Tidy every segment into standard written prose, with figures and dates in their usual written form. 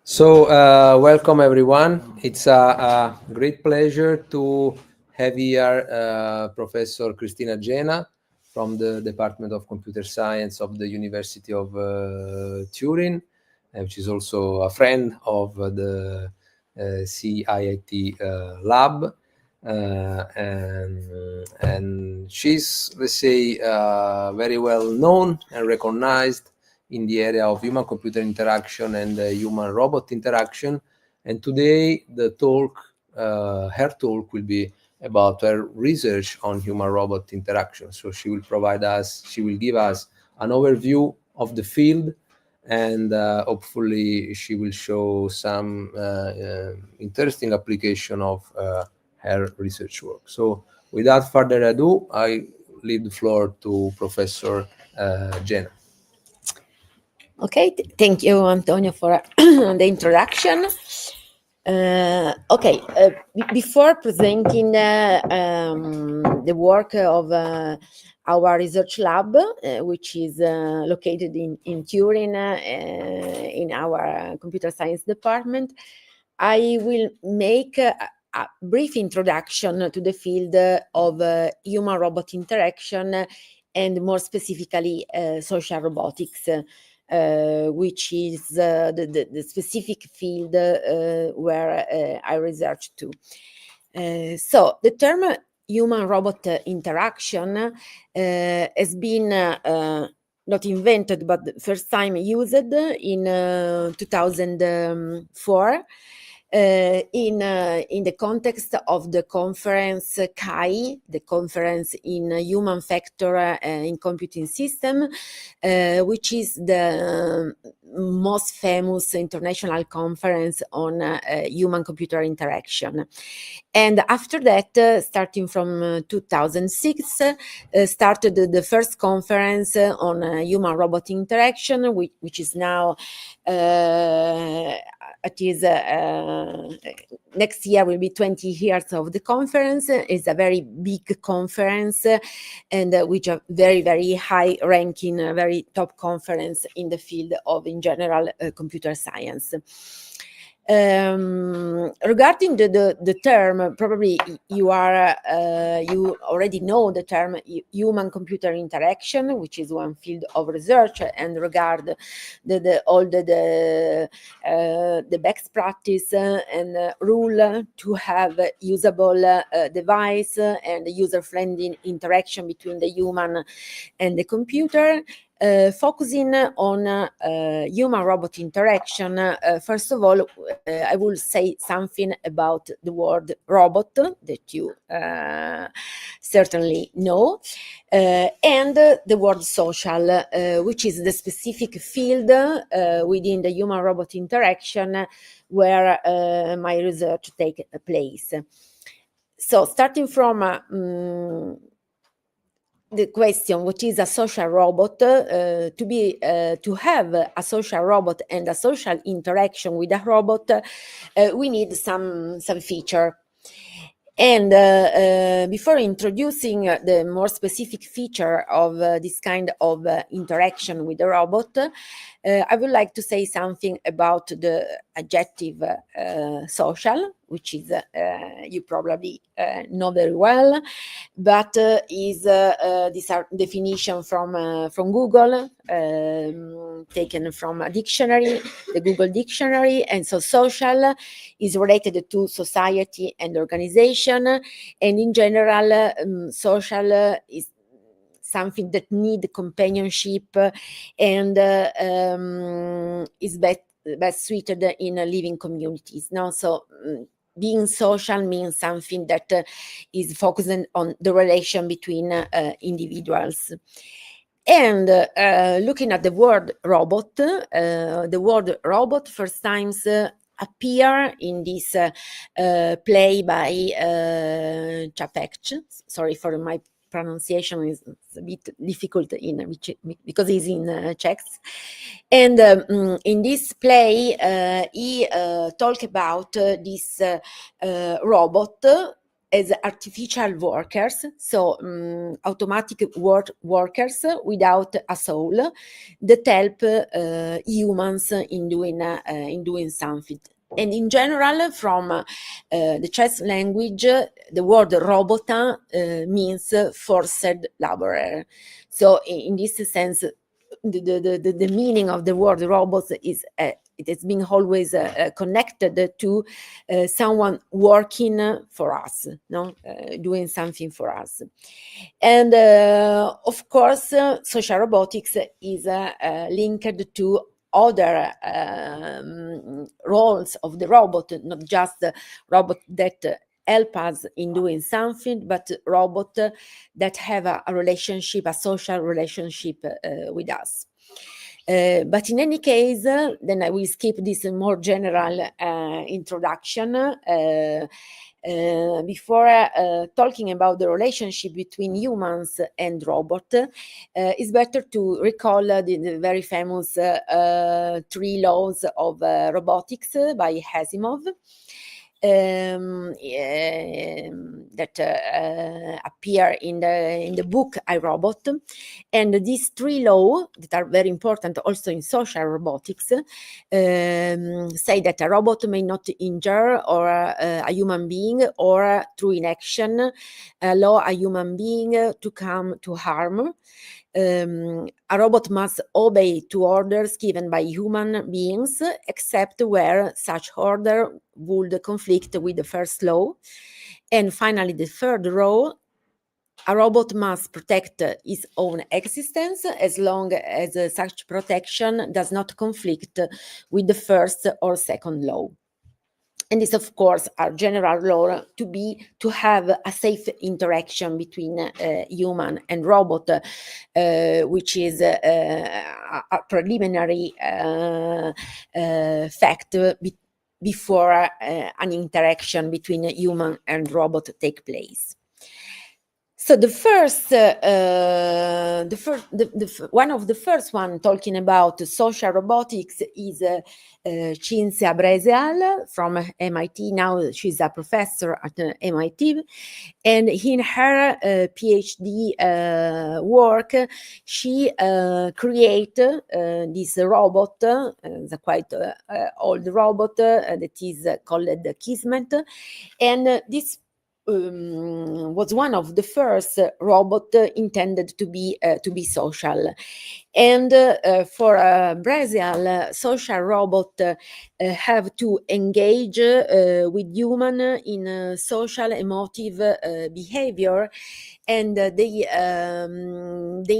So, welcome everyone. It's a great pleasure to have here Professor Cristina Gena from the Department of Computer Science of the University of Turin, which is also a friend of the CIIT lab. And she's, let's say, very well known and recognized in the area of human-computer interaction and human-robot interaction. And today, her talk will be about her research on human-robot interaction. So she will give us an overview of the field, and hopefully she will show some interesting application of her research work. So without further ado, I leave the floor to Professor Gena. Okay, thank you, Antonio, for the introduction. Before presenting the work of our research lab, which is located in Turin, in our computer science department, I will make a brief introduction to the field of human-robot interaction, and more specifically social robotics, which is the specific field where I research to. So the term human-robot interaction has been not invented, but the first time used in 2004 in the context of the conference CHI, the conference in human factor in computing system, which is the most famous international conference on human-computer interaction. And after that, starting from 2006, started the first conference on human-robot interaction, which is now, next year will be 20 years of the conference. It's a very big conference, and which a very, very high ranking, very top conference in the field of, in general, computer science. Regarding the term, probably you already know the term human-computer interaction, which is one field of research, and regard all the best practice and rule to have usable device and user-friendly interaction between the human and the computer. Focusing on human-robot interaction, first of all, I will say something about the word robot that you certainly know, and the word social, which is the specific field within the human-robot interaction where my research takes place. So starting from the question, what is a social robot? To have a social robot and a social interaction with a robot, we need some feature. And before introducing the more specific feature of this kind of interaction with the robot, I would like to say something about the adjective social, which is you probably know very well, but is this definition from Google, taken from a dictionary, the Google dictionary. And so social is related to society and organization, and in general, social is something that need companionship and is best suited in living communities. No, so being social means something that is focusing on the relation between individuals. And looking at the word robot, first times appear in this play by Čapek. Sorry for my pronunciation, is a bit difficult because he's in Czech. And in this play, he talked about this robot as artificial workers, so automatic workers without a soul that help humans in doing something. And in general, from the chess language, the word robota means forced laborer. So in this sense, the meaning of the word robot is it has been always connected to someone working for us, no, doing something for us. And of course, social robotics is linked to other roles of the robot, not just the robot that help us in doing something, but robot that have a relationship, a social relationship with us. But in any case, then I will skip this more general introduction. Before talking about the relationship between humans and robot, it's better to recall the very famous 3 laws of robotics by Asimov. That appear in the book I Robot, and these 3 laws that are very important also in social robotics say that a robot may not injure or a human being, or through inaction allow a human being to come to harm. A robot must obey to orders given by human beings, except where such order would conflict with the first law. And finally, the 3rd law: a robot must protect his own existence as long as such protection does not conflict with the 1st or 2nd law. And this, of course, are general law to have a safe interaction between human and robot, which is a preliminary fact before an interaction between human and robot take place. So one of the first one talking about social robotics is Cinzia Breseal from MIT. Now she's a professor at MIT, and in her PhD work, she created this robot, the quite old robot that is called the Kismet, and this was one of the first robot intended to be social. And for Breseal, social robot have to engage with human in social emotive behavior, and they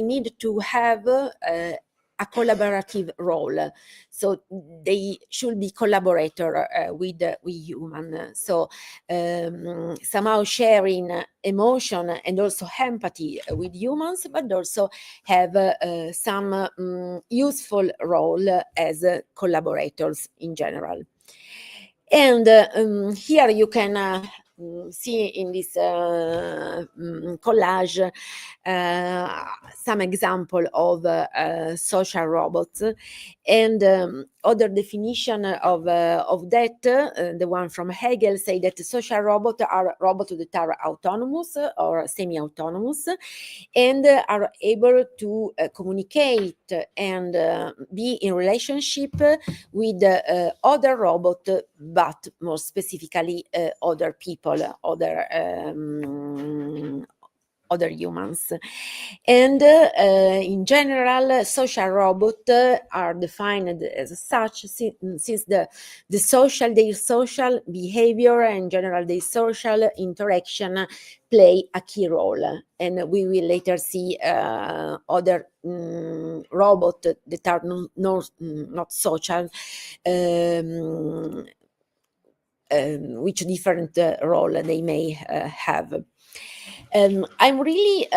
need to have a collaborative role. So they should be collaborator with human. So somehow sharing emotion and also empathy with humans, but also have some useful role as collaborators in general. And here you can see in this collage some example of social robots, and other definition of that, the one from Hegel, say that social robots are robots that are autonomous or semi-autonomous, and are able to communicate and be in relationship with other robots, but more specifically other people, other humans. And in general, social robots are defined as such since their social behavior and general their social interaction play a key role. And we will later see other robots that are not social, which different role they may have. I really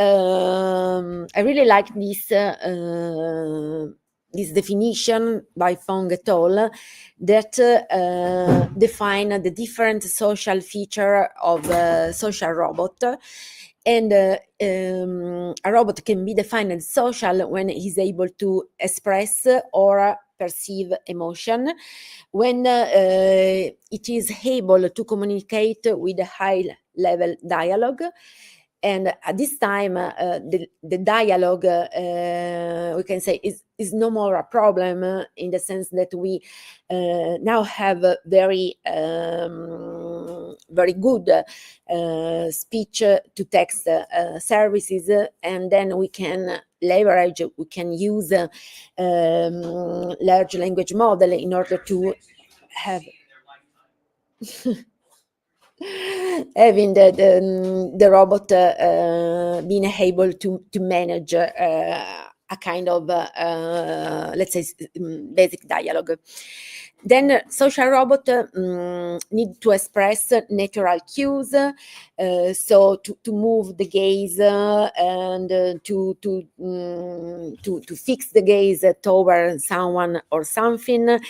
like this definition by Fong et al. That define the different social feature of social robot. And a robot can be defined as social when he's able to express or perceive emotion, when it is able to communicate with high level dialogue. And at this time, the dialogue, we can say, is no more a problem, in the sense that we now have very good speech to text services, and then we can leverage, we can use large language model in order to have having the robot being able to manage a kind of let's say basic dialogue. Then social robot need to express natural cues, so to move the gaze and to fix the gaze toward someone or something,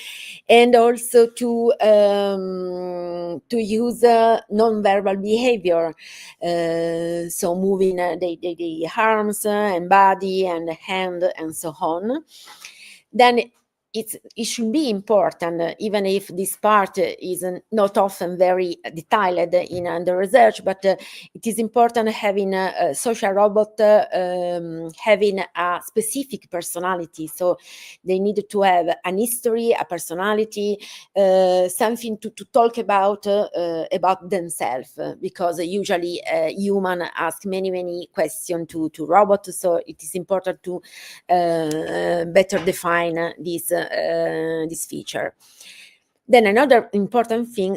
and also to use non-verbal behavior, so moving the arms and body and hand and so on. Then it should be important, even if this part is not often very detailed in the research, but it is important having a social robot having a specific personality. So they need to have an history, a personality, something to talk about themselves, because usually human ask many questions to robots. So it is important to better define this feature. Then another important thing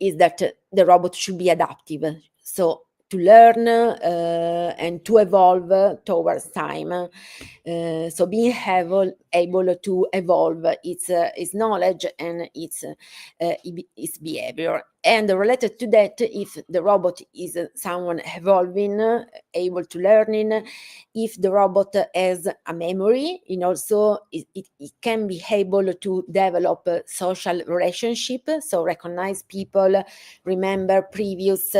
is that the robot should be adaptive, so to learn and to evolve towards time. So being able to evolve its knowledge and its behavior. And related to that, if the robot is someone evolving, able to learning, if the robot has a memory, and also it can be able to develop social relationship, so recognize people, remember previous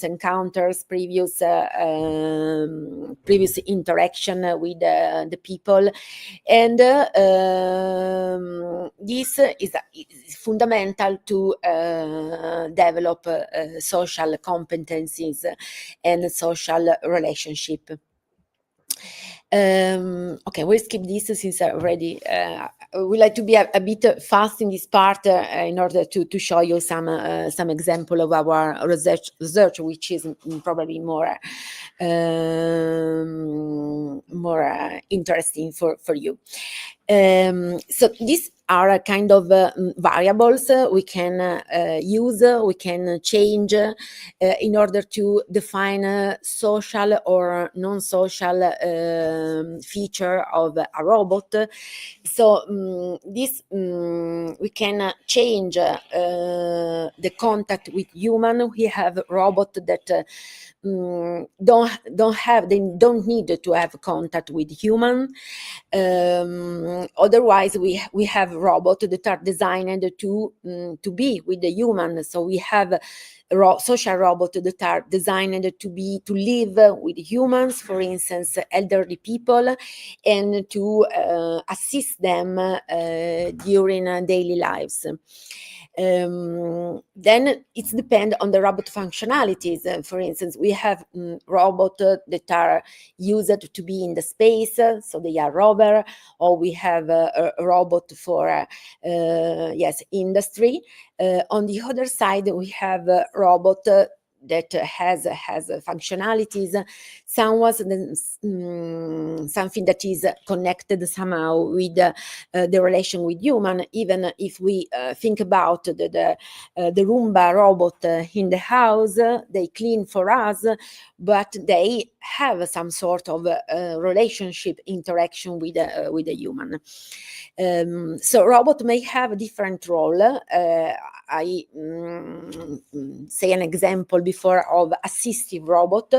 encounters, previous interaction with the people. And this is fundamental to develop social competencies and social relationship. Okay, we'll skip this since I already would like to be a bit fast in this part in order to show you some example of our research, which is probably more interesting for you. So these are a kind of variables we can use, we can change in order to define social or non-social feature of a robot. So this we can change the contact with human. We have robot that they don't need to have contact with human. Otherwise, we have robots that are designed to be with the human. So we have social robots that are designed to live with humans, for instance, elderly people, and to assist them during daily lives. Then it depends on the robot functionalities. For instance, we have robots that are used to be in the space, so they are rover, or we have a robot for industry. On the other side, we have a robot that has functionalities, something that is connected somehow with the relation with human. Even if we think about the Roomba robot in the house, they clean for us, but they have some sort of relationship interaction with the human. So robot may have a different role. I say an example before of assistive robot.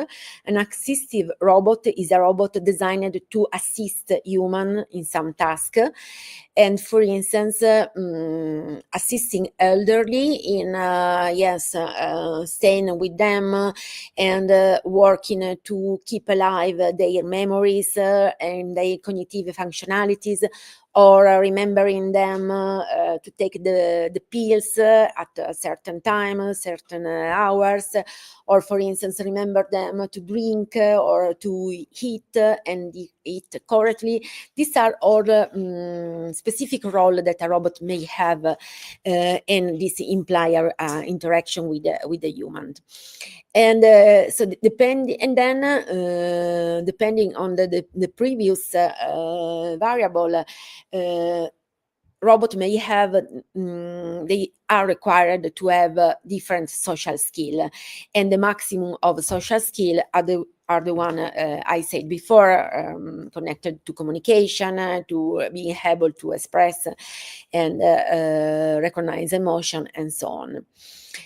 An assistive robot is a robot designed to assist human in some task, and for instance, assisting elderly in staying with them and working to keep alive their memories and their cognitive functionalities, or remembering them to take the pills at a certain time, certain hours, or for instance, remember them to drink or to eat and eat correctly. These are all specific role that a robot may have, and this imply interaction with the human. And so depending on the previous variable, robot may have, they are required to have different social skill, and the maximum of social skill are the one I said before, connected to communication, to being able to express and recognize emotion and so on.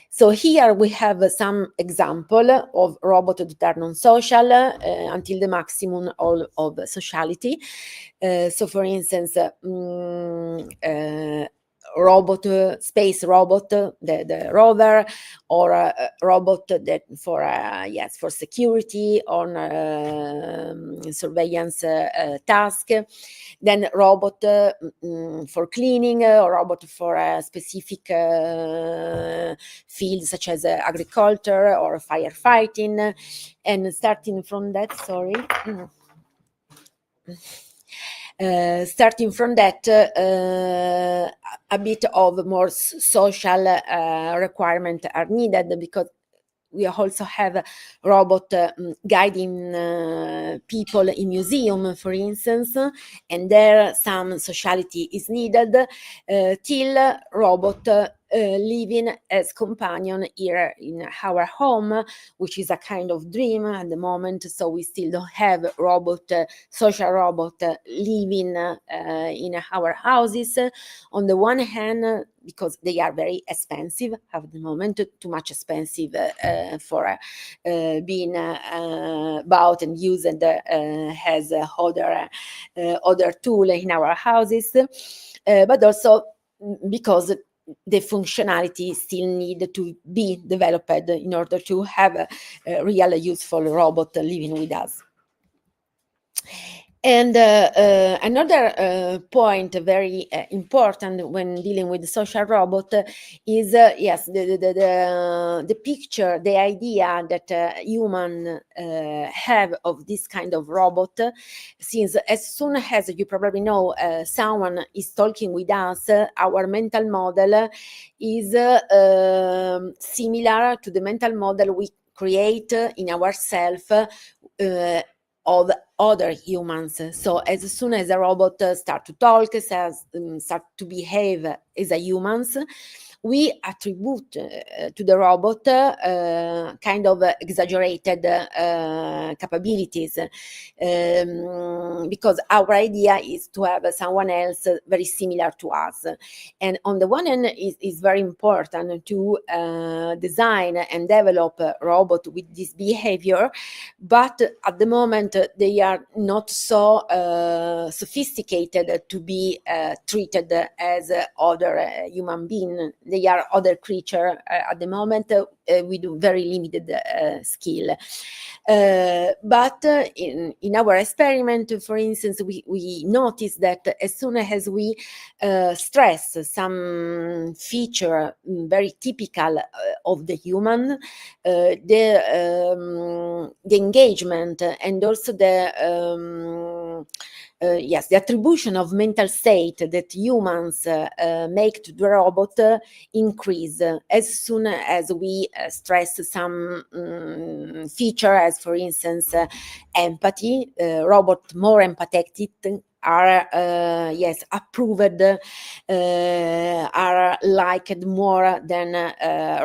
So here we have some example of robots that are non-social until the maximum of sociality. So for instance, space robot, the rover, or a robot that for security on surveillance task. Then robot for cleaning, or robot for a specific field such as agriculture or firefighting. And starting from that, a bit of more social requirement are needed, because we also have robot guiding people in museum, for instance, and there some sociality is needed, till robot living as companion here in our home, which is a kind of dream at the moment. So we still don't have social robot living in our houses. On the one hand, because they are very expensive at the moment, too much expensive for being bought and used as other tool in our houses, but also because the functionality still need to be developed in order to have a real useful robot living with us. And another point very important when dealing with the social robot is the picture, the idea that human have of this kind of robot. Since as soon as you probably know someone is talking with us, our mental model is similar to the mental model we create in ourselves of other humans. So as soon as a robot start to talk, start to behave as a humans, we attribute to the robot kind of exaggerated capabilities, because our idea is to have someone else very similar to us. And on the one hand, it's very important to design and develop a robot with this behavior, but at the moment they are not so sophisticated to be treated as other human beings. They are other creature at the moment with very limited skill. But in our experiment, for instance, we noticed that as soon as we stress some feature very typical of the human, the engagement and also the attribution of mental state that humans make to the robot increase as soon as we stress some feature, as for instance empathy. Robot more empathetic are approved, are liked more than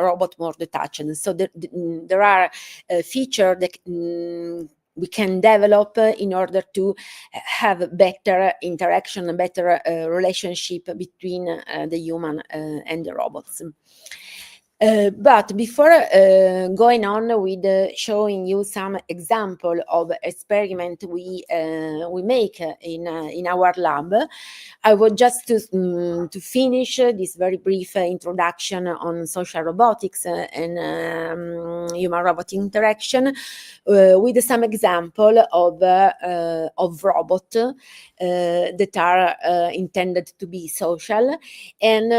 robot more detached. So there are features that we can develop in order to have better interaction, a better relationship between the human and the robots. But before going on with showing you some example of experiment we make in our lab, I would just to finish this very brief introduction on social robotics and human-robot interaction with some example of robot that are intended to be social. And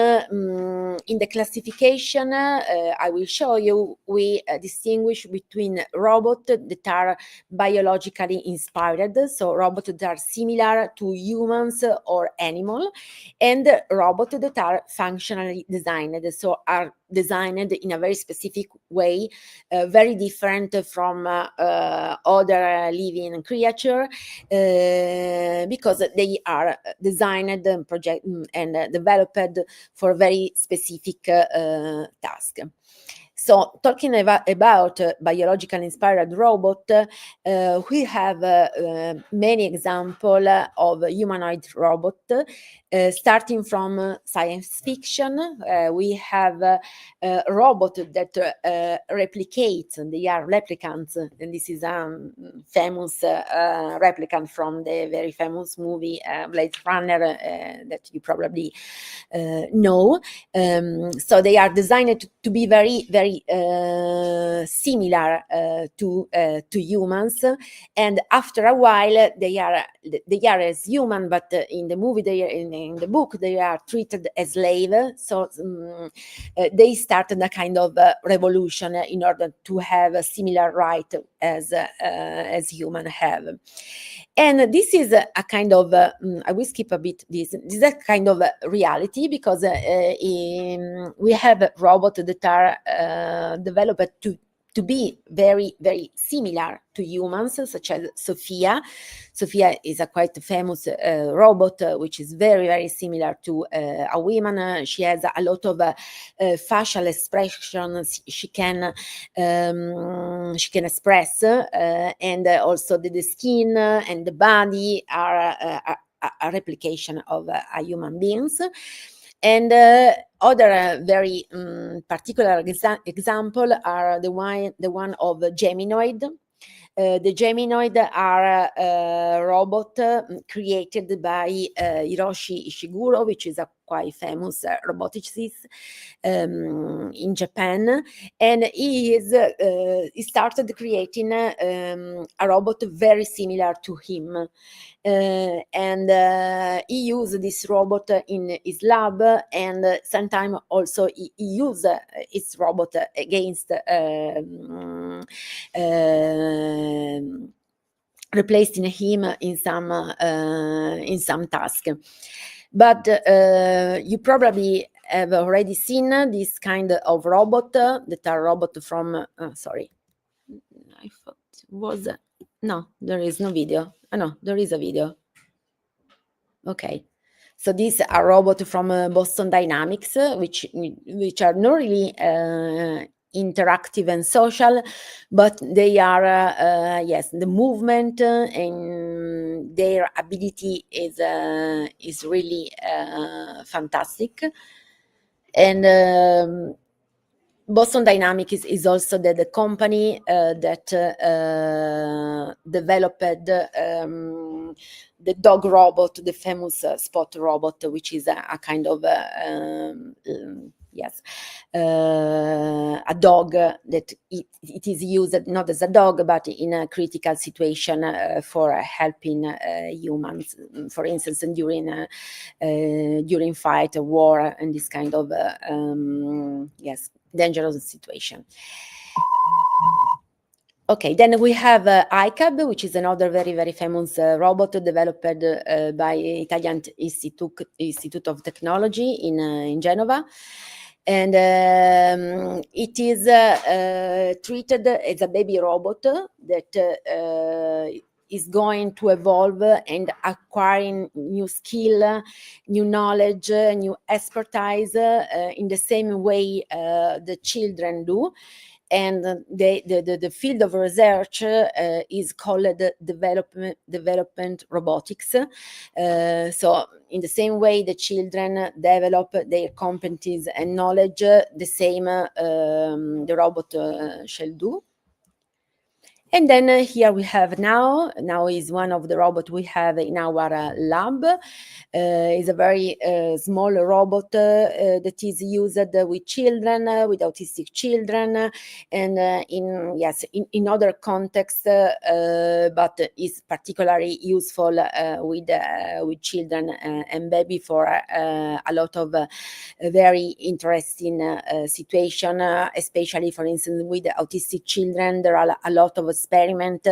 in the classification I will show you, we distinguish between robots that are biologically inspired, so robots that are similar to humans or animal, and robots that are functionally designed, so are designed in a very specific way, very different from other living creature, because they are designed and project and developed for very specific task. So talking about biological inspired robot, we have many examples of humanoid robot, starting from science fiction. We have robots that replicate, they are replicants, and this is a famous replicant from the very famous movie Blade Runner that you probably know. So they are designed to be very, very similar to humans, and after a while they are as human, but in the movie in the book they are treated as slave. So they started a kind of revolution in order to have a similar right as human have. And this is a kind of I will skip a bit this is a kind of reality, because we have robots that are developed to be very, very similar to humans, such as Sophia. Sophia is a quite famous robot, which is very, very similar to a woman. She has a lot of facial expressions she can express, and also the skin and the body are a replication of a human beings. And other very particular example are the one of Geminoid. The Geminoid are a robot created by Hiroshi Ishiguro, which is a quite famous roboticist in Japan, and he started creating a robot very similar to him. And he used this robot in his lab, and sometimes also he used his robot against replacing him in some task. But you probably have already seen this kind of robot that are robot from sorry, I thought was no, there is no video. No, there is a video. Okay, so these are robots from Boston Dynamics, which are not really interactive and social, but they are yes, the movement and their ability is really fantastic. And Boston Dynamics is also the company that developed the dog robot, the famous Spot robot, which is a kind of yes, a dog that it is used not as a dog, but in a critical situation for helping humans, for instance, during fight, war, and this kind of yes, dangerous situation. Okay, then we have ICAB, which is another very, very famous robot developed by Italian Institute of Technology in Genova. And it is treated as a baby robot that is going to evolve and acquiring new skill, new knowledge, new expertise in the same way the children do. and the field of research is called development robotics. So in the same way the children develop their competencies and knowledge, the same the robot shall do. And then here we have now is one of the robots we have in our lab. Is a very small robot that is used with children, with autistic children, and in other contexts, but is particularly useful with children and baby for a lot of very interesting situation, especially for instance with autistic children. There are a lot of experiment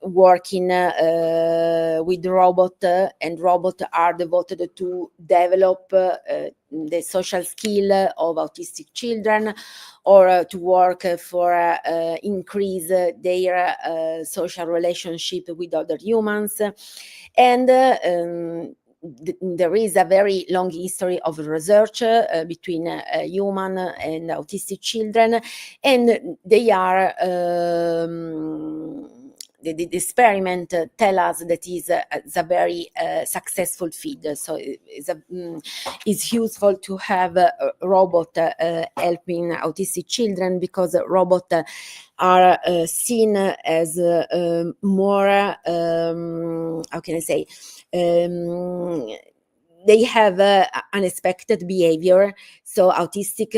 working with robot, and robots are devoted to develop the social skill of autistic children, or to work for increase their social relationship with other humans. And there is a very long history of research between human and autistic children, and they are the experiment tell us that is a very successful field. So it's useful to have a robot helping autistic children, because robots are seen as more, how can I say, they have unexpected behavior. So autistic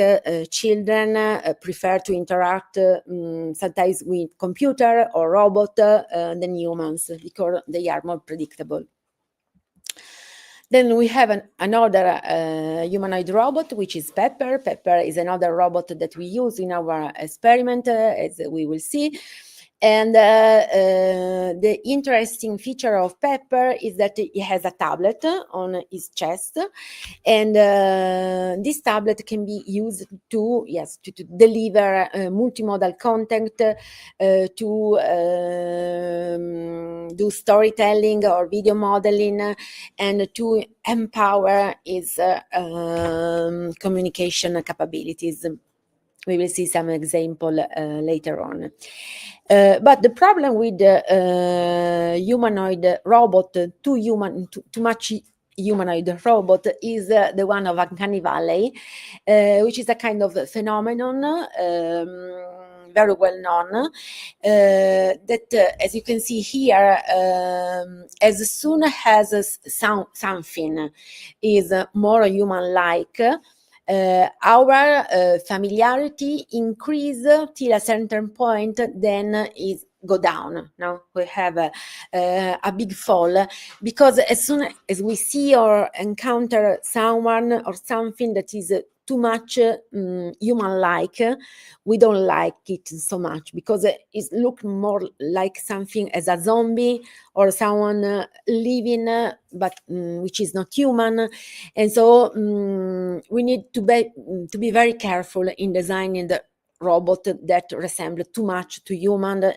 children prefer to interact sometimes with computer or robot than humans, because they are more predictable. Then we have another humanoid robot, which is Pepper. Pepper is another robot that we use in our experiment, as we will see. And the interesting feature of Pepper is that he has a tablet on his chest, and this tablet can be used to deliver multimodal content, to do storytelling or video modeling, and to empower his communication capabilities. We will see some example later on. But the problem with humanoid robot, too much humanoid robot, is the one of Uncanny Valley, which is a kind of phenomenon very well known, that as you can see here, as soon as something is more human-like, our familiarity increase till a certain point, then is go down. Now we have a big fall, because as soon as we see or encounter someone or something that is too much human-like, we don't like it so much, because it looks more like something as a zombie or someone living, but which is not human. And so we need to be very careful in designing the robot that resemble too much to human,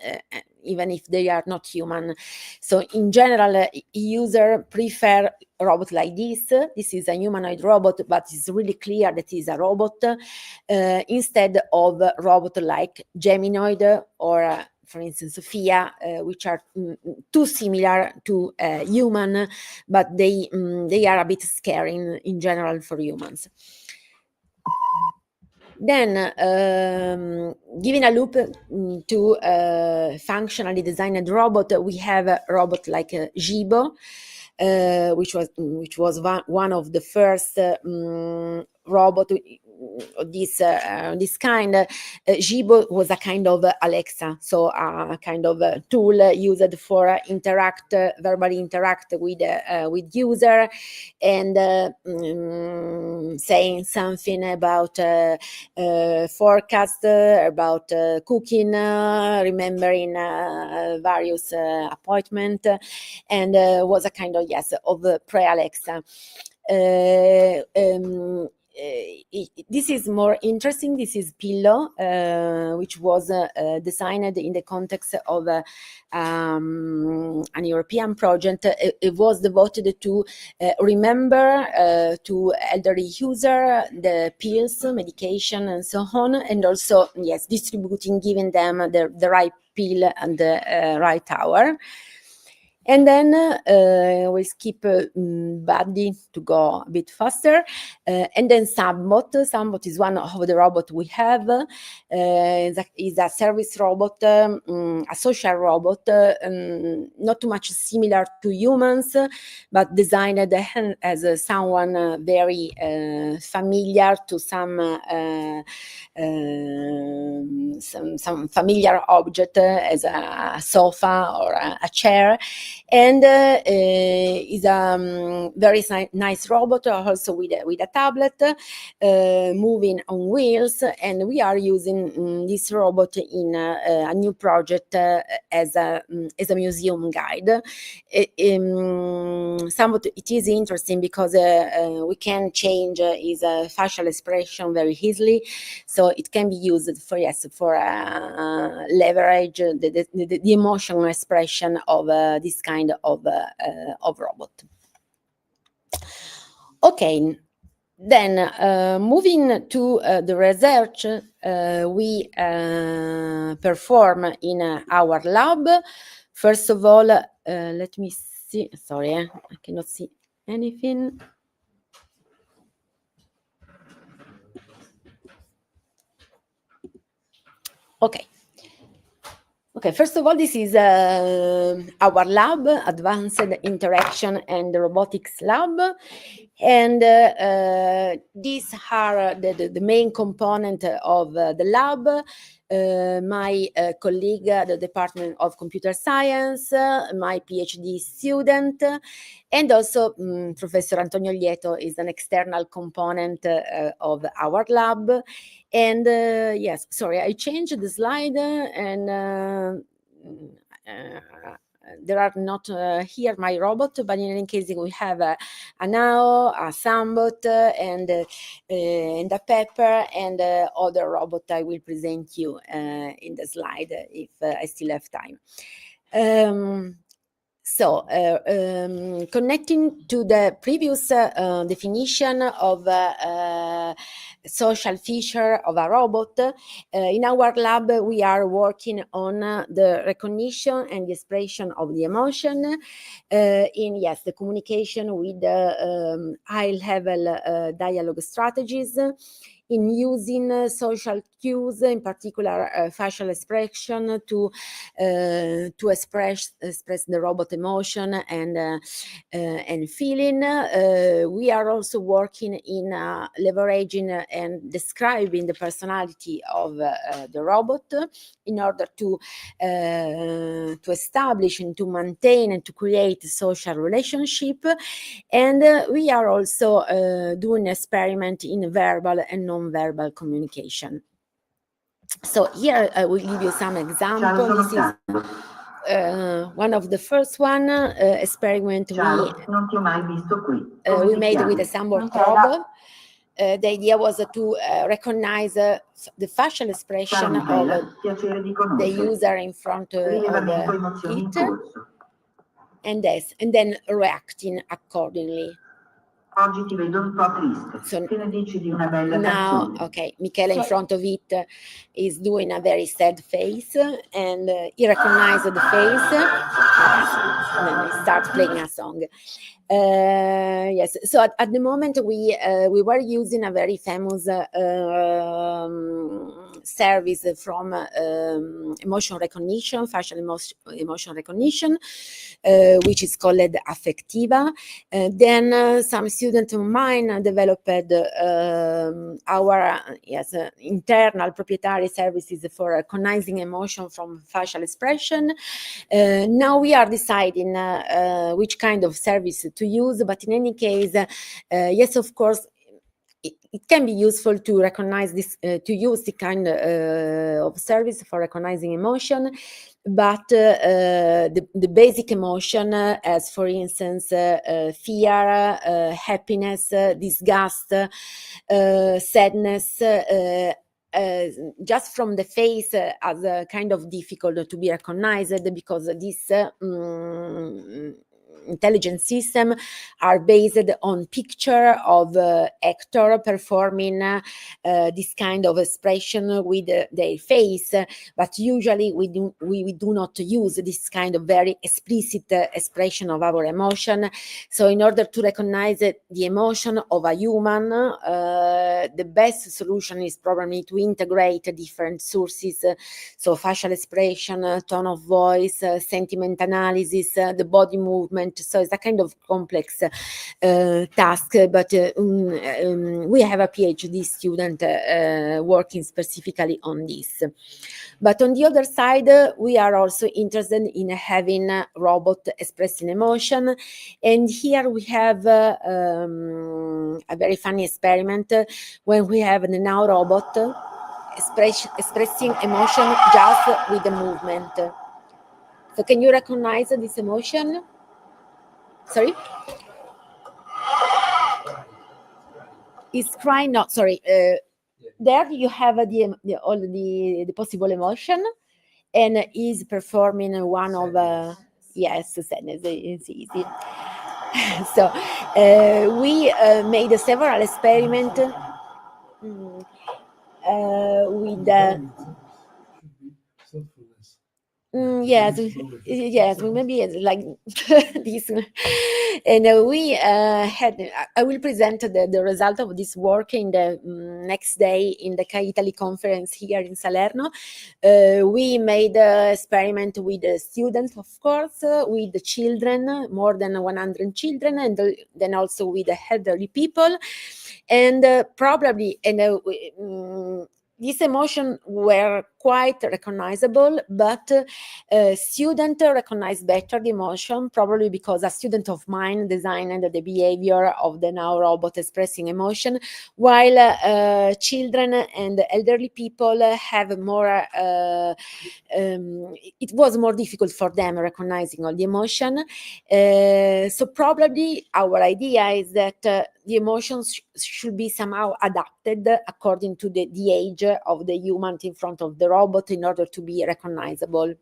even if they are not human. So in general, user prefer a robot like this. This is a humanoid robot, but it's really clear that it's a robot, instead of robot like Geminoid or for instance Sophia, which are too similar to human, but they are a bit scary in general for humans. Then, giving a look to functionally designed robot, we have a robot like Jibo, which was one of the first robot this kind. Jibo was a kind of Alexa, so a kind of tool used for verbally interact with user, and saying something about forecast, about cooking, remembering various appointment, and was a kind of of pre-Alexa. this is more interesting. This is Pillow, which was designed in the context of an European project. It was devoted to remember to elderly user the pills, medication, and so on, and also yes, distributing, giving them the right pill and the right hour. And then we'll skip Buddy to go a bit faster. And then Sambot. Sambot is one of the robots we have. Is a service robot, a social robot, not too much similar to humans, but designed as someone very familiar to some familiar object, as a sofa or a chair. And is a very nice robot, also with a tablet, moving on wheels. And we are using this robot in a new project as a museum guide. It is interesting because we can change his facial expression very easily, so it can be used for leverage the emotional expression of this kind of robot. Okay, then moving to the research we perform in our lab. First of all, let me see. Sorry, I cannot see anything. Okay. Okay, first of all, this is our lab, Advanced Interaction and Robotics Lab. And these are the main component of the lab. My colleague at the Department of Computer Science, my PhD student, and also Professor Antonio Lieto is an external component of our lab. And yes, sorry, I changed the slide, and there are not here my robot, but in any case we have a Nao, a Sambot, and a Pepper, and other robot I will present you in the slide if I still have time. So, connecting to the previous definition of social feature of a robot, in our lab we are working on the recognition and the expression of the emotion in the communication with high-level dialogue strategies, in using social cues, in particular facial expression, to express the robot emotion and feeling. We are also working in leveraging and describing the personality of the robot in order to establish and to maintain and to create a social relationship. And we are also doing experiment in verbal and non-verbal communication. So here I will give you some examples. This is one of the first one experiment we made with a Sambot robot. The idea was to recognize the facial expression of the user in front of it, and then reacting accordingly. Oggi ti vedo un po' triste. Che ne dici di una bella canzone? Okay, Michele in front of it is doing a very sad face, and he recognized the face, and then he starts playing a song. Yes, so at the moment we were using a very famous service from emotion recognition, facial emotion recognition, which is called Affectiva. Then some students of mine developed our internal proprietary services for recognizing emotion from facial expression. Now we are deciding which kind of service to use, but in any case, yes, of course, it can be useful to recognize this, to use the kind of service for recognizing emotion, but the basic emotion, as for instance fear, happiness, disgust, sadness, just from the face, as kind of difficult to be recognized, because this intelligent system are based on picture of actor performing this kind of expression with their face, but usually we do not use this kind of very explicit expression of our emotion. So in order to recognize the emotion of a human, the best solution is probably to integrate different sources, so facial expression, tone of voice, sentiment analysis, the body movement. So it's a kind of complex task, but we have a PhD student working specifically on this. But on the other side, we are also interested in having a robot expressing emotion. And here we have a very funny experiment when we have the now robot expressing emotion just with the movement. So can you recognize this emotion? Sorry? Is crying? No, sorry. There you have all the possible emotion, and is performing one of yes, sadness. It's easy. So we made several experiments with. Yes, maybe it's like this. And we had, I will present the result of this work in the next day in the Italy conference here in Salerno. We made an experiment with the students, of course, with the children, more than 100 children, and then also with the elderly people. And probably, these emotions were quite recognizable, but students recognize better the emotion, probably because a student of mine designed the behavior of the now robot expressing emotion, while children and elderly people have more, it was more difficult for them recognizing all the emotion. So probably our idea is that the emotions should be somehow adapted according to the age of the human in front of the robot in order to be recognizable.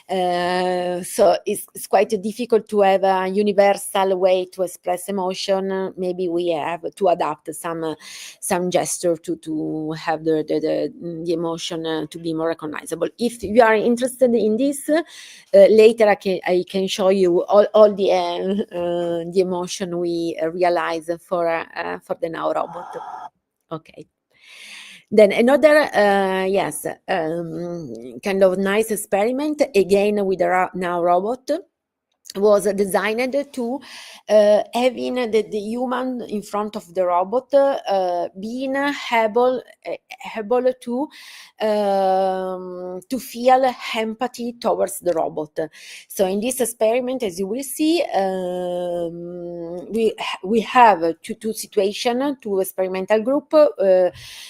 So it's quite difficult to have a universal way to express emotion. Maybe we have to adapt some gesture to have the emotion to be more recognizable. If you are interested in this, later I can show you all the emotion we realize for the now robot. Okay. Then another, kind of nice experiment, again with a now robot, was designed to having the human in front of the robot being able to feel empathy towards the robot. So in this experiment, as you will see, we have two situations, two experimental group,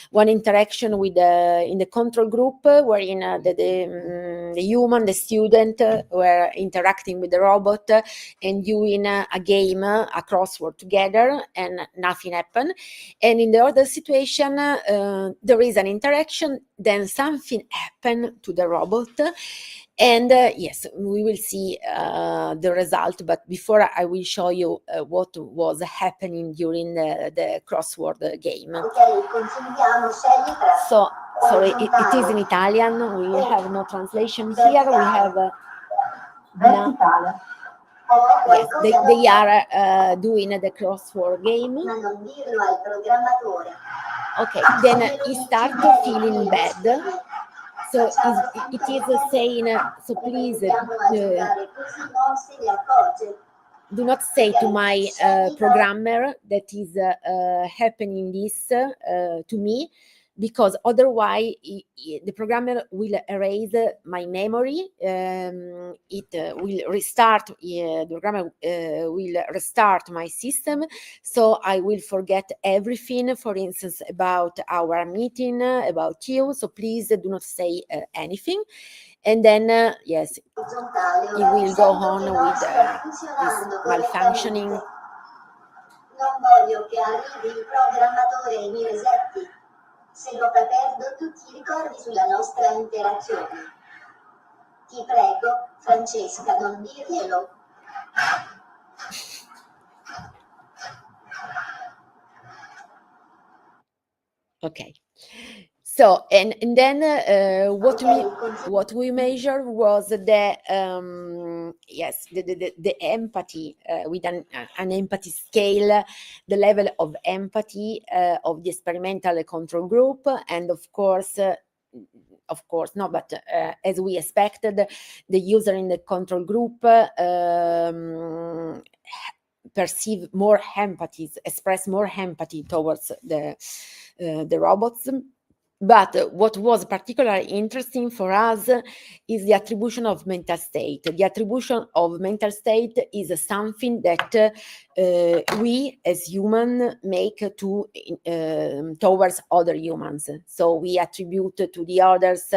one interaction with in the control group, wherein the human, the student, were interacting with the robot and doing a game, a crossword together, and nothing happened. And in the other situation, there is an interaction, then something happened to the robot. And yes, we will see the result, but before I will show you what was happening during the crossword game. So, sorry, it is in Italian. We have no translation here. We have yes, they are doing the crossword game. Okay, then he starts feeling bad. So it is saying, so please do not say to my programmer that is happening this to me, because otherwise the programmer will erase my memory. It will restart, the programmer will restart my system, so I will forget everything, for instance, about our meeting, about you. So please do not say anything. And then, yes, it will go on with this malfunctioning. Non voglio che arrivi il programmatore e mi resetti. Se dopo perdo tutti i ricordi sulla nostra interazione. Ti prego, Francesca, non dirglielo. Okay. So, and then what we measured was the empathy with an empathy scale, the level of empathy of the experimental control group, and of course, no, but as we expected, the user in the control group perceive more empathy, express more empathy towards the robots. But what was particularly interesting for us is the attribution of mental state. The attribution of mental state is something that we as humans make towards other humans. So we attribute to the others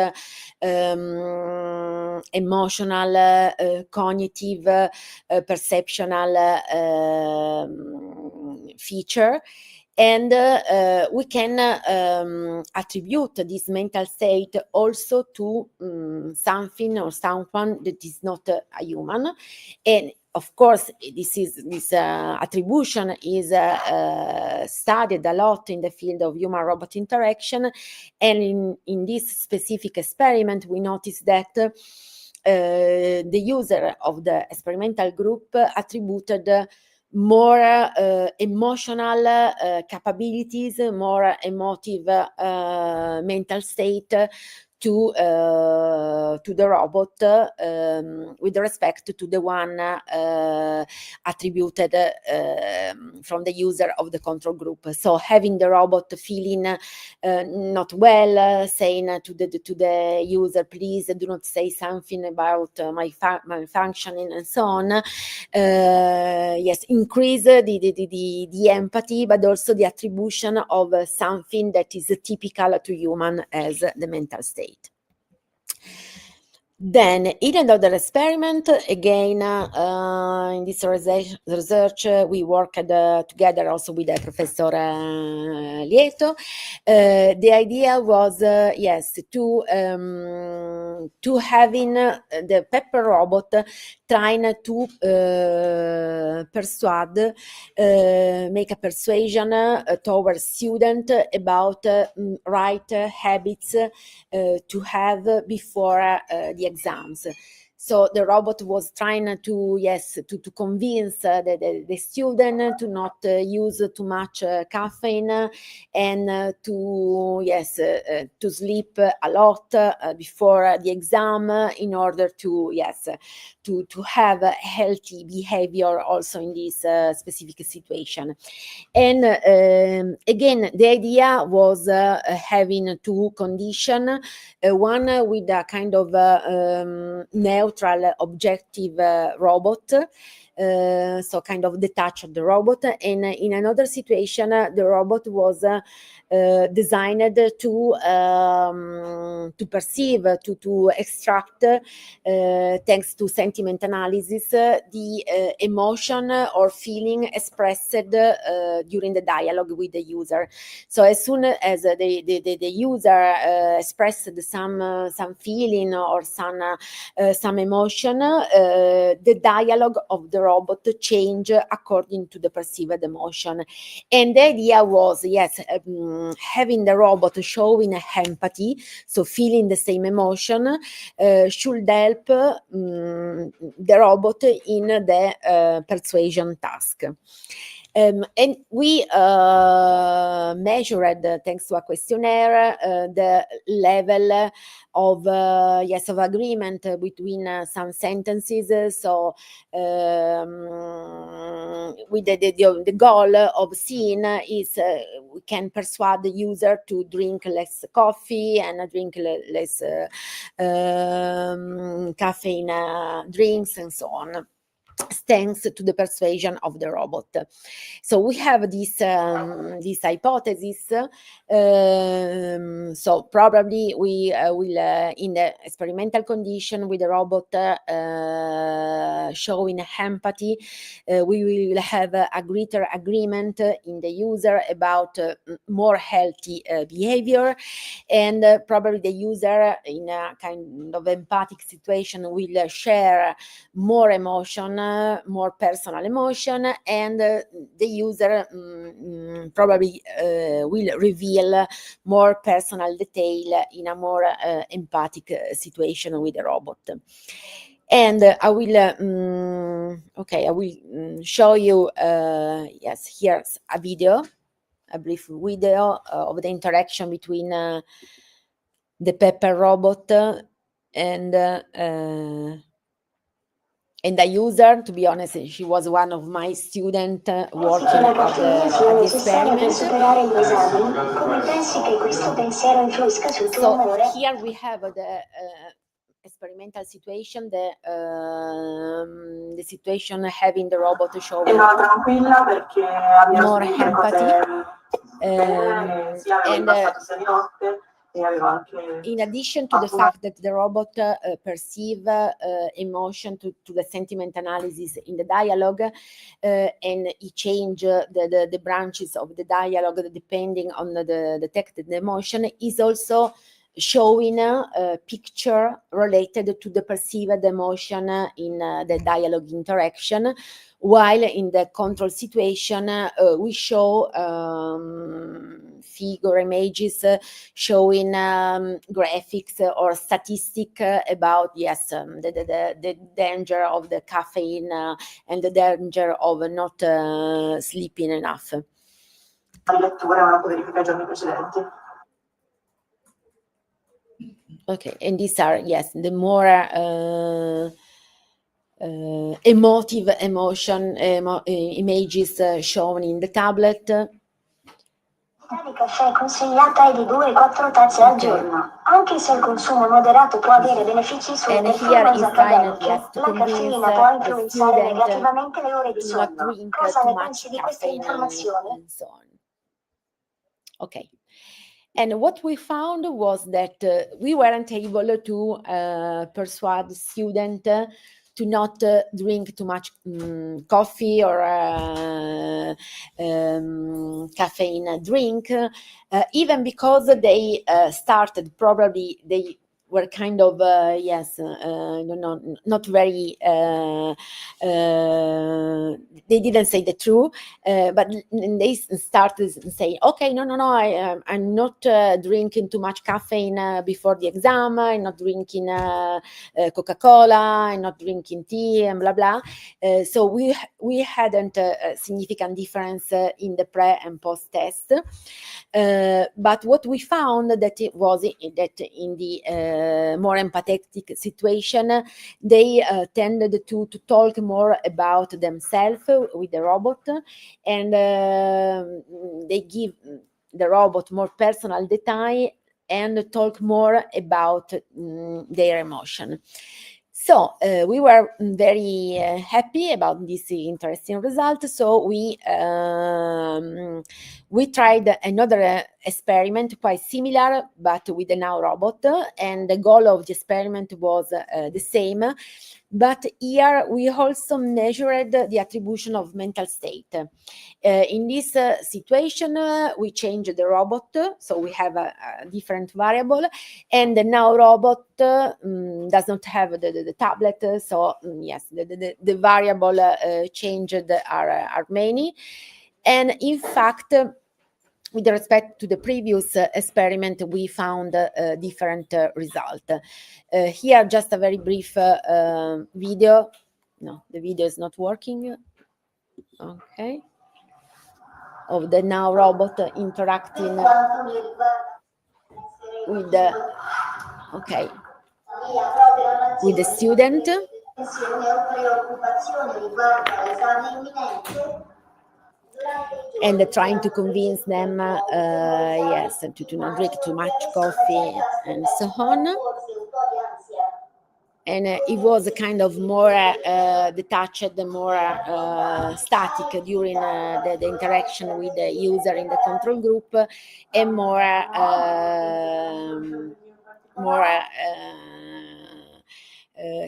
emotional, cognitive, perceptual feature. And we can attribute this mental state also to something or someone that is not a human. And of course, this attribution is studied a lot in the field of human-robot interaction. And in this specific experiment, we noticed that the user of the experimental group attributed more emotional capabilities, more emotive mental state to the robot with respect to the one attributed from the user of the control group. So having the robot feeling not well, saying to the user, please do not say something about my functioning and so on. Yes, increase the empathy, but also the attribution of something that is typical to human as the mental state. Then, in another experiment, again, in this research, we worked together also with Professor Lieto. The idea was, yes, to having the Pepper robot trying to persuade, make a persuasion towards student about right habits to have before the exams. So the robot was trying to, yes, to convince the student to not use too much caffeine and to, yes, to sleep a lot before the exam in order to, yes, to have a healthy behavior also in this specific situation. And again, the idea was having two conditions, one with a kind of neutral objective robot, so kind of detached the robot, and in another situation the robot was designed to perceive, to extract, thanks to sentiment analysis, the emotion or feeling expressed during the dialogue with the user. So as soon as the user expressed some feeling or some emotion, the dialogue of the robot changed according to the perceived emotion. And the idea was, yes, having the robot showing empathy, so feeling the same emotion, should help the robot in the persuasion task. And we measured, thanks to a questionnaire, the level of of agreement between some sentences. So with the goal of seeing is we can persuade the user to drink less coffee and drink less caffeine drinks and so on, thanks to the persuasion of the robot. So we have this hypothesis. So probably we will, in the experimental condition with the robot showing empathy, we will have a greater agreement in the user about more healthy behavior, and probably the user in a kind of empathic situation will share more emotion, more personal emotion, and the user probably will reveal more personal detail in a more empathic situation with the robot. And I will I will show you yes, here's a video, a brief video of the interaction between the Pepper robot and the user. To be honest, she was one of my students working at the experiment. So here we have the experimental situation, the situation having the robot showing more empathy. In addition to the fact that the robot perceive emotion to the sentiment analysis in the dialogue, and he change the branches of the dialogue depending on the detected emotion, is also showing a picture related to the perceived emotion in the dialogue interaction, while in the control situation we show figure images showing graphics or statistic about the danger of the caffeine and the danger of not sleeping enough. Okay, and these are the more emotive images shown in the tablet. Di caffè consigliata è di 2-4 tazze al giorno. Anche se il consumo moderato può avere benefici sulle performance accademiche, la caffeina può influenzare negativamente le ore di sonno. Cosa ne pensi di queste informazioni? Okay. And what we found was that we weren't able to persuade students to not drink too much coffee or caffeine drink, even because they started, probably they were kind of not very they didn't say the truth, but they started saying, okay, no, I'm not drinking too much caffeine before the exam, I'm not drinking Coca-Cola, I'm not drinking tea, and blah blah. So we hadn't a significant difference in the pre and post test, but what we found that it was that in the more empathetic situation, they tended to talk more about themselves with the robot, and they give the robot more personal detail and talk more about their emotion. So we were very happy about this interesting result. So we tried another experiment quite similar, but with a now robot, and the goal of the experiment was the same. But here we also measured the attribution of mental state. In this situation, we changed the robot, so we have a different variable, and the now robot does not have the tablet, so yes, the variable changed are many. And in fact, with respect to the previous experiment, we found a different result. Here, just a very brief video. No, the video is not working. Okay. of the now robot interacting with the with the student. And trying to convince them, yes, to not drink too much coffee and so on. And it was a kind of more detached, more static during the interaction with the user in the control group, and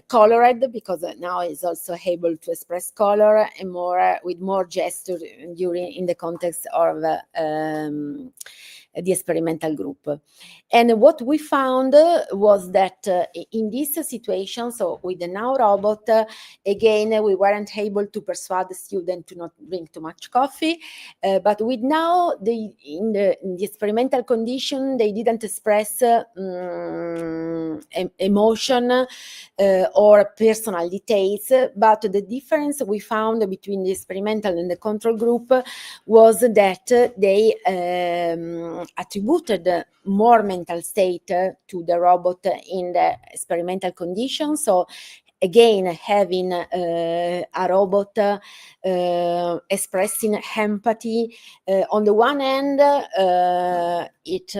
colored, because now is also able to express color, and with more gesture in the context of the experimental group. And what we found was that in this situation, so with the now robot, again, we weren't able to persuade the student to not drink too much coffee, but with now, in the experimental condition, they didn't express emotion or personal details, but the difference we found between the experimental and the control group was that they attributed more mental state to the robot in the experimental condition. So again, having a robot expressing empathy, on the one hand, it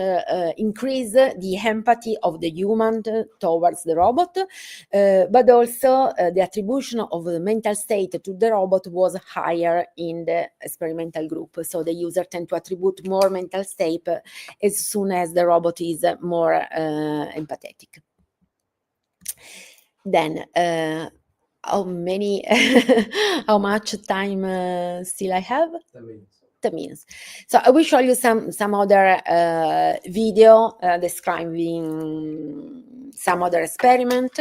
increased the empathy of the human towards the robot, but also the attribution of the mental state to the robot was higher in the experimental group. So the user tend to attribute more mental state as soon as the robot is more empathetic. Then, how much time still I have? 10 minutes. 10 minutes. So I will show you some other video describing some other experiment.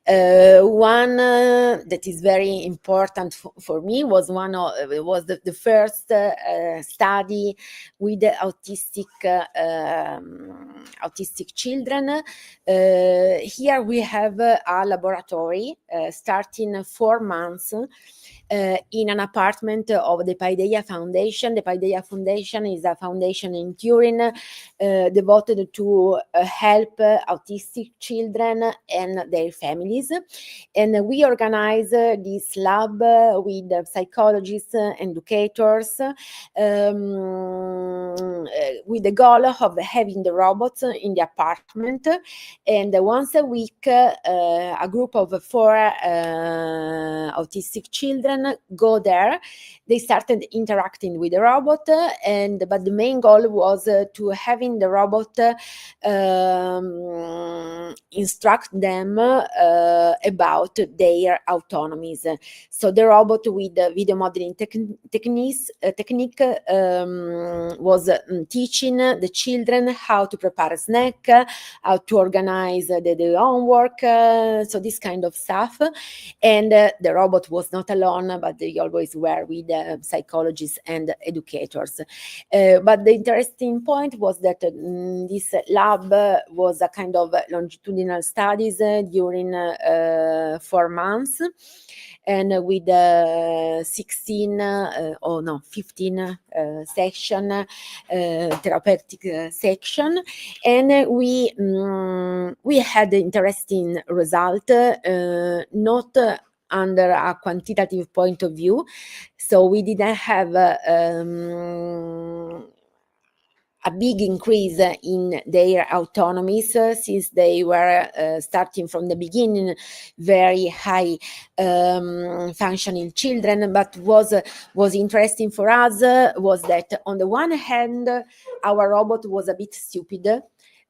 One that is very important for me was the first study with the autistic children. Here we have a laboratory starting 4 months in an apartment of the Paideia Foundation. The Paideia Foundation is a foundation in Turin devoted to help autistic children and their families. And we organize this lab with psychologists and educators with the goal of having the robots in the apartment. And once a week, a group of 4 autistic children go there. They started interacting with the robot, but the main goal was to having the robot instruct them about their autonomies. So the robot with the video modeling technique was teaching the children how to prepare a snack, how to organize the homework, so this kind of stuff. And the robot was not alone, but they always were with psychologists and educators. But the interesting point was that this lab was a kind of longitudinal studies during 4 months, and with 15 section, therapeutic section, and we had interesting result, not under a quantitative point of view. So we didn't have a big increase in their autonomies, since they were starting from the beginning very high functioning children. But was interesting for us was that on the one hand, our robot was a bit stupid.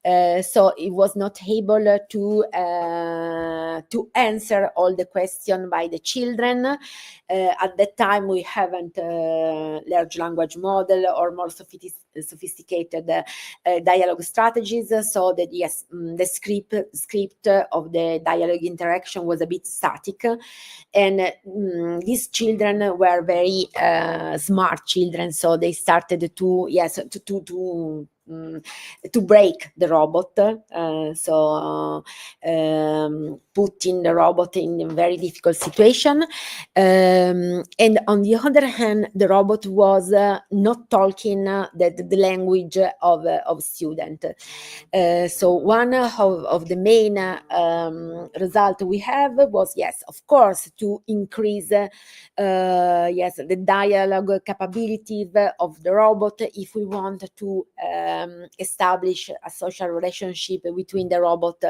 So it was not able to answer all the questions by the children. At that time, we haven't large language model or more sophisticated dialogue strategies. So that yes, the script of the dialogue interaction was a bit static, and these children were very smart children. So they started to to break the robot, putting the robot in a very difficult situation. And on the other hand, the robot was not talking the language of student. So one of the main result we have was, yes, of course, to increase the dialogue capability of the robot if we want to establish a social relationship between the robot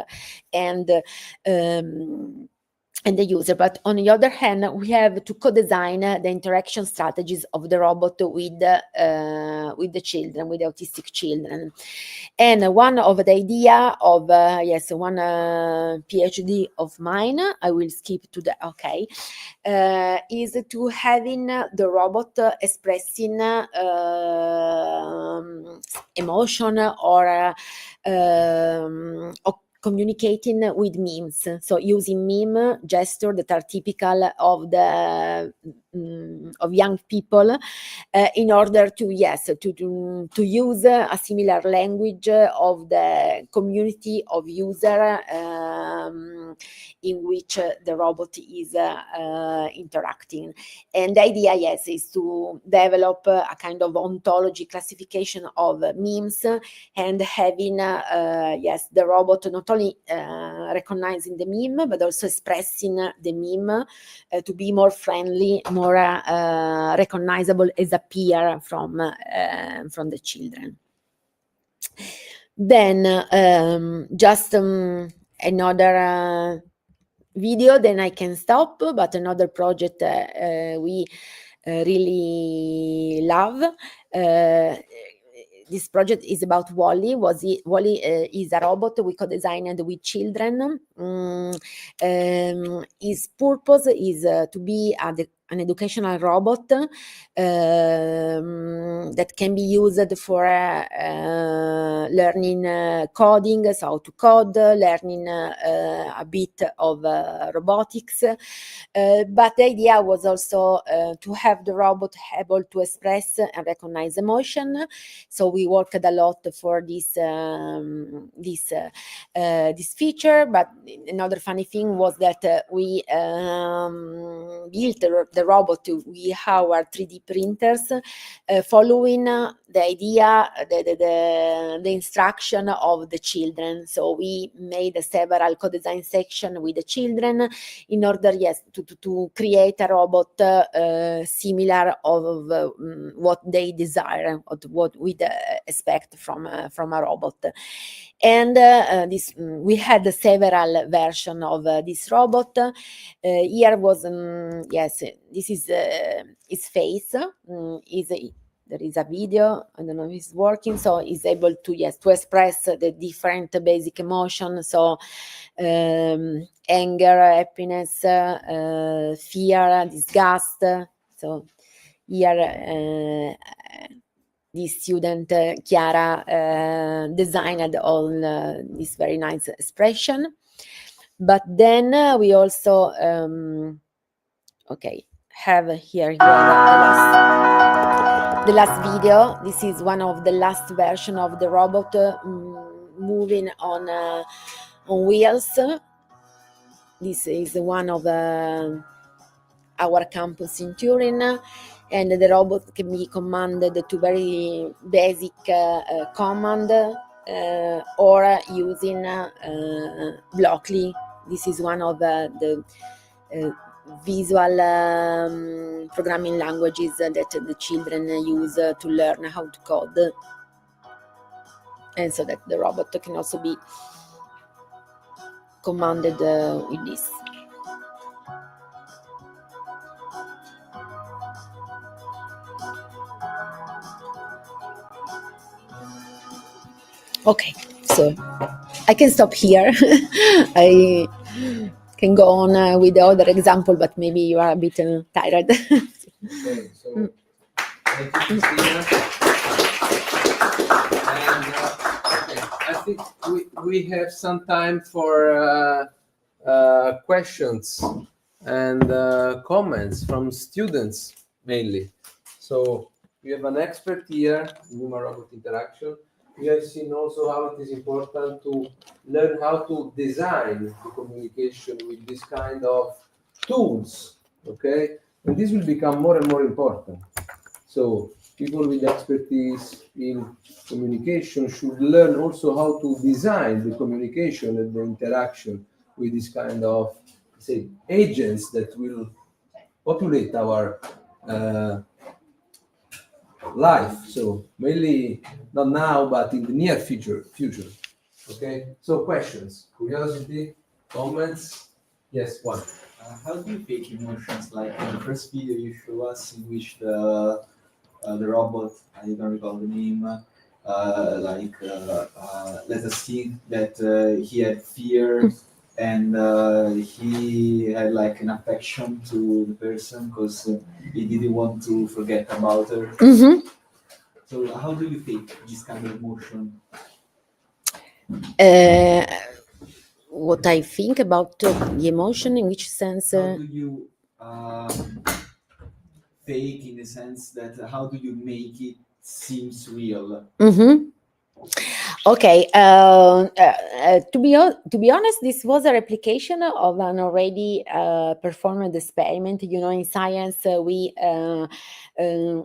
and the user. But on the other hand, we have to co-design the interaction strategies of the robot with the children, with the autistic children. And one of the idea of one PhD of mine, I will skip to the is to having the robot expressing emotion or communicating with memes, so using meme gesture that are typical of the of young people, in order to use a similar language of the community of user in which the robot is interacting. And the idea, is to develop a kind of ontology classification of memes, and having the robot not only recognizing the meme but also expressing the meme to be more friendly, more recognizable as a peer from the children. Then just another video, then I can stop. But another project we really love. This project is about Wally. Wally is a robot we co-designed with children. His purpose is to be an educational robot that can be used for learning coding, so how to code, learning a bit of robotics. But the idea was also to have the robot able to express and recognize emotion. So we worked a lot for this feature. But another funny thing was that we built the robot with our 3D printers, following the idea, the instruction of the children. So we made several co-design sections with the children in order, to create a robot similar of what they desire, or what we expect from a robot. And we had several versions of this robot. Here was this is his face. There is a video. I don't know if it's working. So he's able to express the different basic emotions. So anger, happiness, fear, disgust. So here this student Chiara designed all this very nice expression. But then we also have here the last video. This is one of the last version of the robot moving on wheels. This is one of our campus in Turin, and the robot can be commanded to very basic command or using Blockly. This is one of the visual programming languages that the children use to learn how to code, and so that the robot can also be commanded with this. Okay, so I can stop here. I can go on with the other example, but maybe you are a bit tired. Okay, so thank you, Cristina. And I think we have some time for questions and comments from students mainly. So we have an expert here in human-robot interaction. we have seen also how it is important to learn how to design the communication with this kind of tools, okay? And this will become more and more important. So people with expertise in communication should learn also how to design the communication and the interaction with this kind of, say, agents that will populate our life. So mainly not now, but in the near future. Okay. So questions, curiosity, comments. Yes, one. How do you fake emotions? Like in the first video you show us, in which the robot, I don't recall the name, let us think that he had fear and he had like an affection to the person because he didn't want to forget about her. Mm-hmm. So how do you fake this kind of emotion? What I think about the emotion, in which sense? How do you fake, in the sense that how do you make it seems real? Mm-hmm. Okay. To be honest, this was a replication of an already performed experiment. You know, in science, we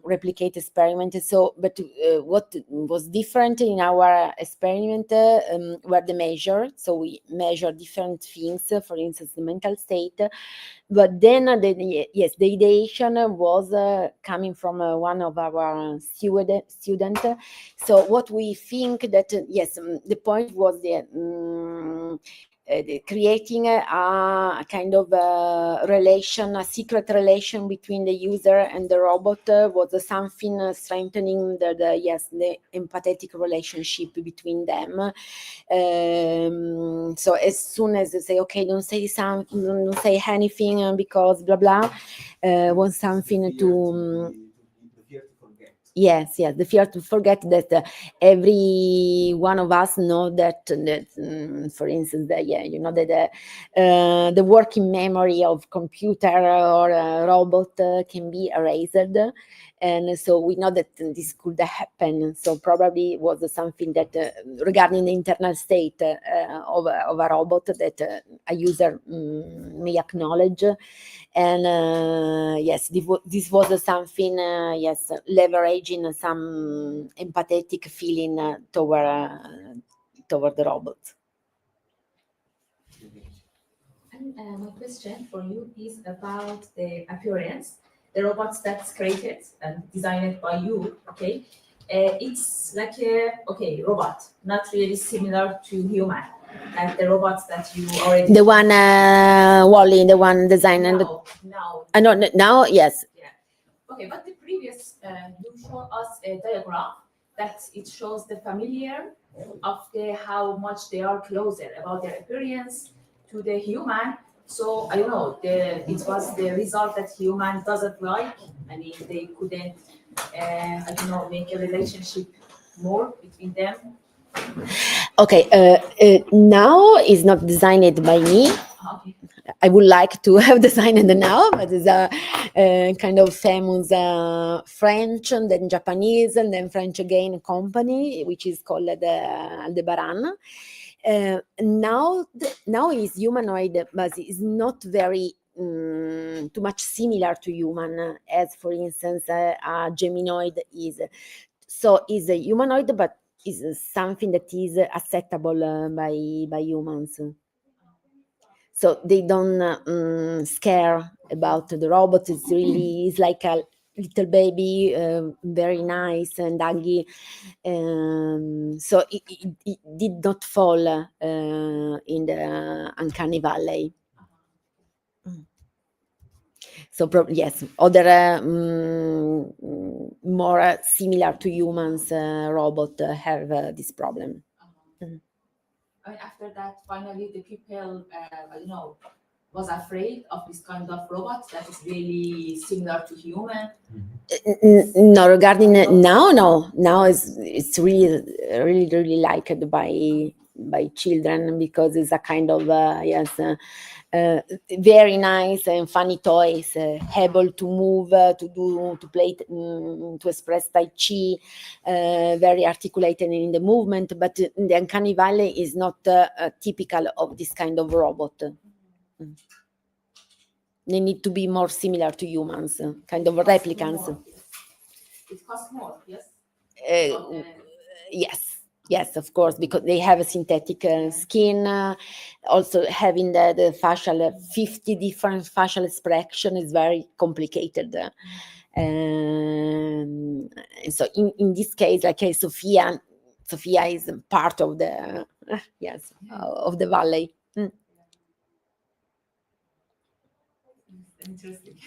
replicate experiments. So, but what was different in our experiment were the measure. So we measure different things. For instance, the mental state. But then the ideation was coming from one of our student. So what we think that the point was creating a kind of relation, a secret relation between the user and the robot was something strengthening the empathetic relationship between them. So as soon as they say, okay, don't say anything because blah blah, want something to. Yes, the fear to forget that every one of us know that for instance, that the working memory of computer or robot can be erased, and so we know that this could happen. So probably was something that regarding the internal state of a robot that a user may acknowledge. And this was something leveraging some empathetic feeling toward the robot. And my question for you is about the appearance. The robots that's created and designed by you, okay? It's like a robot, not really similar to human. And the robots that you already... The one, Wally, the one designed... Now, yes. Yeah. Okay, but the previous, you show us a diagram that it shows the familiar of how much they are closer about their appearance to the human. So I don't know, it was the result that human doesn't like. I mean, they couldn't, make a relationship more between them. Okay, now is not designed by me. Okay. I would like to have designed it now, but it's a kind of famous French and then Japanese and then French again company, which is called Aldebaran. Now is humanoid, but is not very too much similar to human, as for instance a Geminoid is. So is a humanoid, but is something that is acceptable by humans. So they don't scare about the robot. It's like a little baby, very nice and huggy. So it did not fall in the uncanny valley. So yes, other more similar to humans robot have this problem. After that, finally, the people, was afraid of this kind of robot that is really similar to human. No, regarding now it's really liked by children because it's a kind of very nice and funny toys, able to move, to play, to express Tai Chi, very articulated in the movement. But the Uncanny Valley is not typical of this kind of robot. They need to be more similar to humans, kind of replicants. It costs more, yes? Yes, of course, because they have a synthetic skin. Also, having the facial, 50 different facial expression is very complicated. And so in this case, like Sophia is part of the of the valley. Interesting.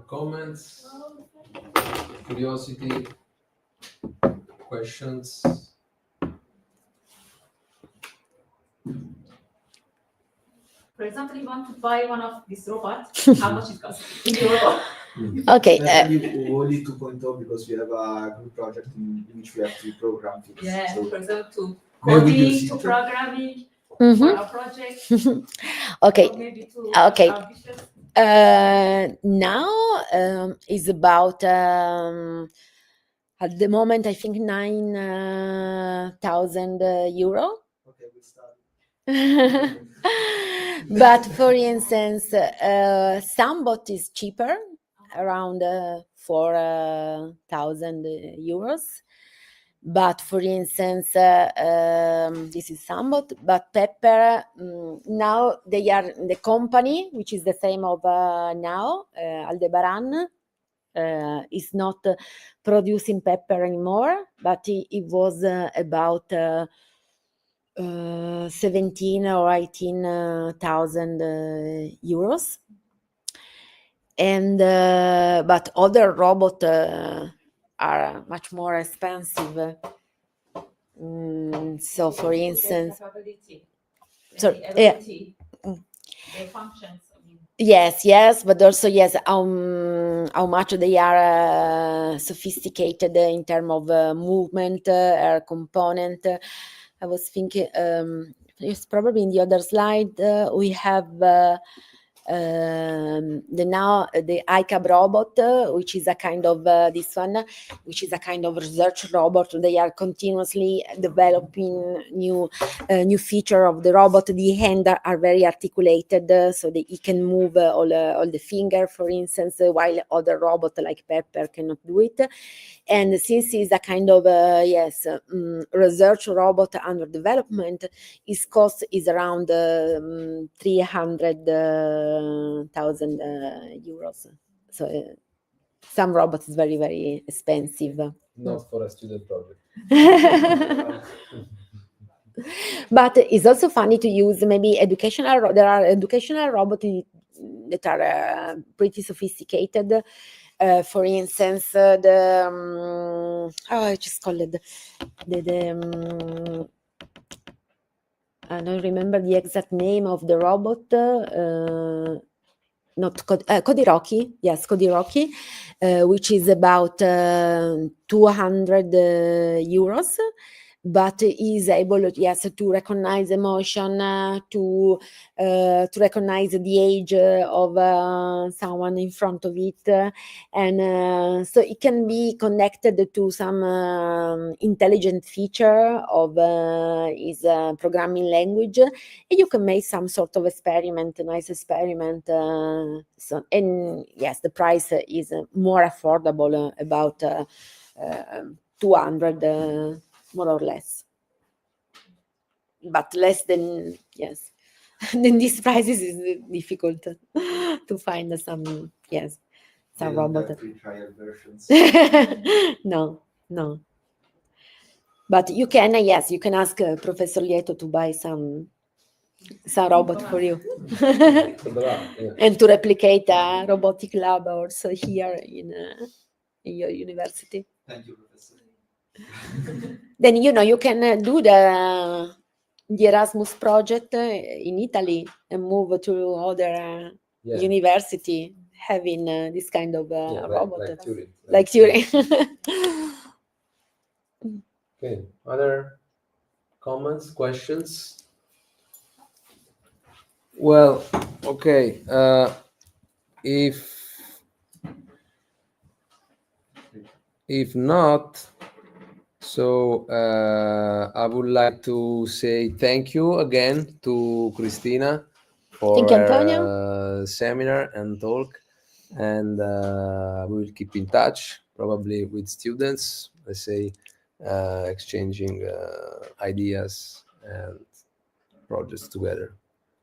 Comments, curiosity, questions? For example, you want to buy one of these robots, how much it costs in Euro? Okay. Especially only 2.0 because we have a good project in which we have to program things. Yeah, So for example, to maybe we coding, use to it. programming, Mhm. for a project, Okay. or maybe to Okay. ambitious. Now is about at the moment I think 9,000 euro. Okay, we start. But for instance, Sambot is cheaper, around 4,000 euros. But for instance, this is Sambot, but Pepper, now they are the company, which is the same of now, Aldebaran, is not producing pepper anymore, but it was about 17 or 18,000 euros. And but other robots are much more expensive. So, for instance, So, ability, the functions. I mean. Yes, but also how much they are sophisticated in terms of movement, air component. I was thinking, it's probably in the other slide. We have the iCab robot, which is a kind of this one, which is a kind of research robot. They are continuously developing new feature of the robot. The hands are very articulated, so that it can move all the finger, for instance, while other robot like Pepper cannot do it. And since it's a kind of research robot under development, its cost is around 300,000 euros. So some robots is very, very expensive. Not for a student project. But it's also funny to use maybe educational. There are educational robots that are pretty sophisticated. For instance, I just call it I don't remember the exact name of the robot. Not Kodiroki, yes, Kodiroki, which is about 200 euros, but is able, to recognize emotion, to recognize the age of someone in front of it, and so it can be connected to some intelligent feature of his programming language, and you can make some sort of experiment, a nice experiment. And yes, the price is more affordable, about 200. More or less, but less than than these prices is difficult to find some robot. Free trial versions. No. But you can ask Professor Lieto to buy some robot for you, and to replicate a robotic lab also here in your university. Thank you, Professor. Then you can do the Erasmus project in Italy and move to other university having this kind of robot, like Turin. Like Turin. Okay, other comments, questions? Well, okay. If not, so I would like to say thank you again to Cristina for Thank you, Antonio. her seminar and talk, and we will keep in touch, probably with students, let's say, exchanging ideas and projects together.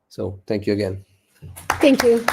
So thank you again. Thank you.